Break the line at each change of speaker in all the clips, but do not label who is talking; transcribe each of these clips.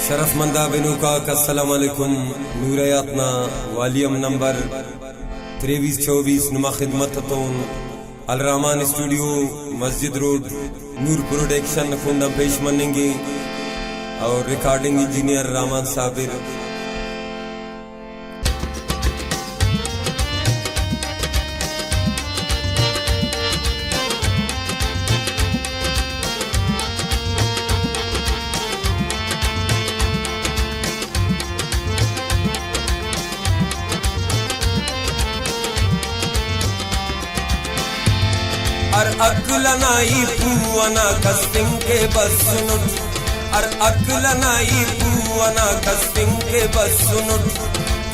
शरफमंदा बेनुका अस्सलाम वालेकुम। नूर यातना वॉल्यूम नंबर 23-24 नुमा खिदमततोन अल रहमान स्टूडियो मस्जिद रोड नूर प्रोडक्शन खुंडा पेश मनेंगे और रिकॉर्डिंग इंजीनियर रहमान साबिर। अर अकलनाई पूवना कस्तिंग के बसनुट अर अकलनाई पूवना कस्तिंग के बसनुट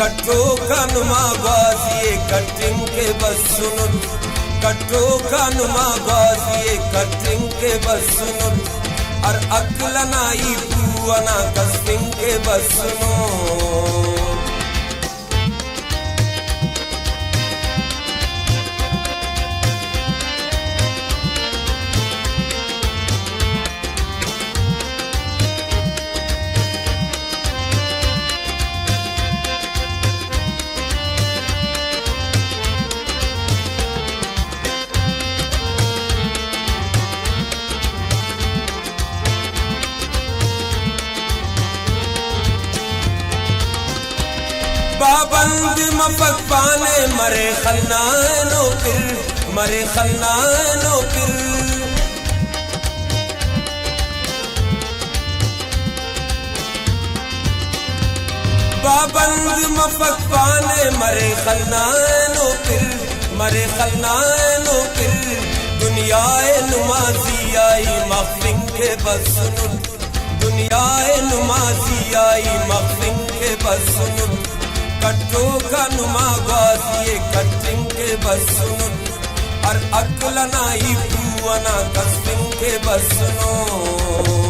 कट्टो का नुमा बाजिए कटिंग के बसनुट कट्टो का नुमा बाजिए कटिंग के बसनुट अर अकलनाई पूवना कस्तिंग के बसनुट। पाबंद मफक पाने मरे खन्नानो फिर मरे खन्नानो फिर पाबंद मफक पाने मरे खन्नानो फिर मरे खन्नानो फिर दुनियाए नुमाजी आई मखफिंग के बसनुट दुनियाए नुमाजी आई मखफिंग के बसनुट कट्टो का नुमा बाजिए कटिंग के बसनुट और अकलनाई पूवना कस्तिंग के बसनुट।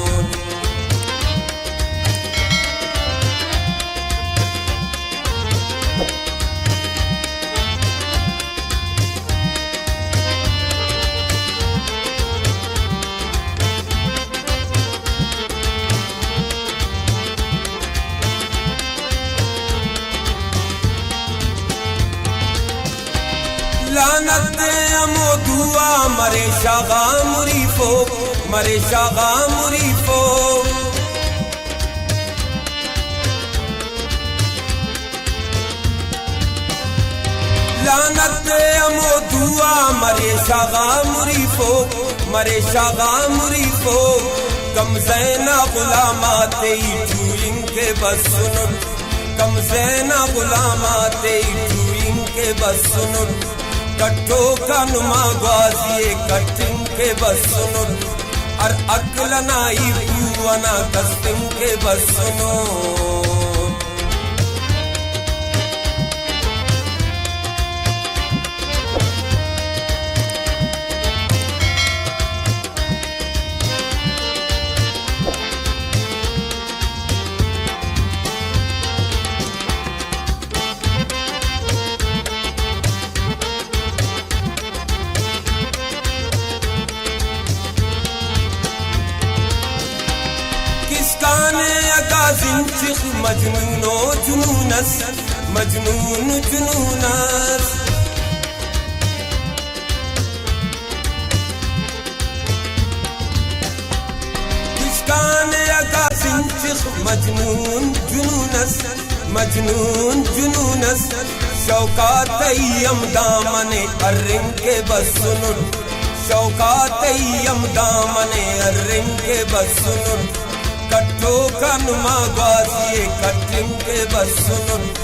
लानत अमो दुआ मरे शागा मुरीफो मरे शागा मुरीफो लानत अमो दुआ मरे शागा मुरीफो मरे शागा मुरीफो कम ज़ैना गुलामाते जूइंग के बसनुट कम ज़ैना गुलामाते जूइंग के बसनुट कट्टो का नुमा बाजिए कटिंग के बसनुट और अकलनाई पूवना कस्तिंग के बसनुट। जिंचिख मजनूनो जुनूनस मजनून जुनूनस किसकाने अगा जिंचिख मजनून जुनूनस मजनून जुनूनस शौकातय्यम दामने अर्रिंग के बसनुट शौकातय्यम दामने अर्रिंग के बसनुट कट्टो का नुमा बाजिए कटिंग के बसनुट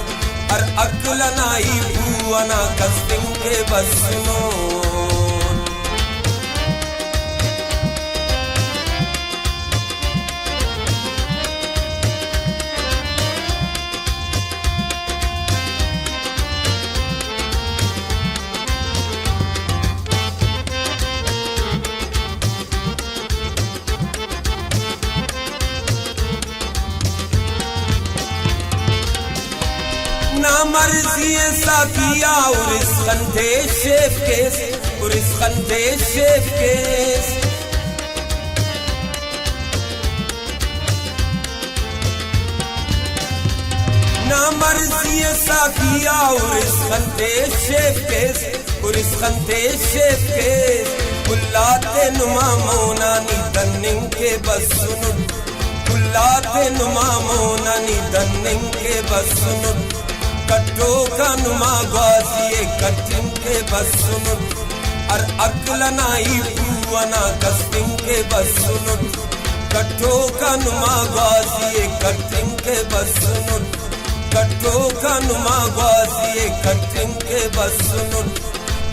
और अकलनाई पूवना कस्तिंग के बसनुट। ना मर्जी ऐसा किया और इस खंदेश केस ना मर्जी साकिया उरिस्खंते शेफकेस उरिस्खंते शेफकेस कुल्लाते नुमा मोनानी दन्निंके बसुनु कुल्लाते नुमा मोनानी दन्निंके बसुनु कट्टो का नुमा ग्वाजिए कट्टिंके बसुनु अर अक्लनाई पूवना कस्टिंके बसुनु कट्टो का नुमा ग्वाजिए कट्टिंके बसुनु कट्टो का नुमा ग्वाजिए कट्टिंके बसुनु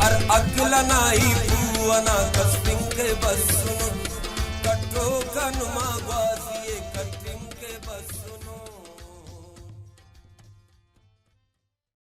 अर अक्लनाई पूवना कस्टिंके बसुनु कट्टो का नुमा ग्वाजिए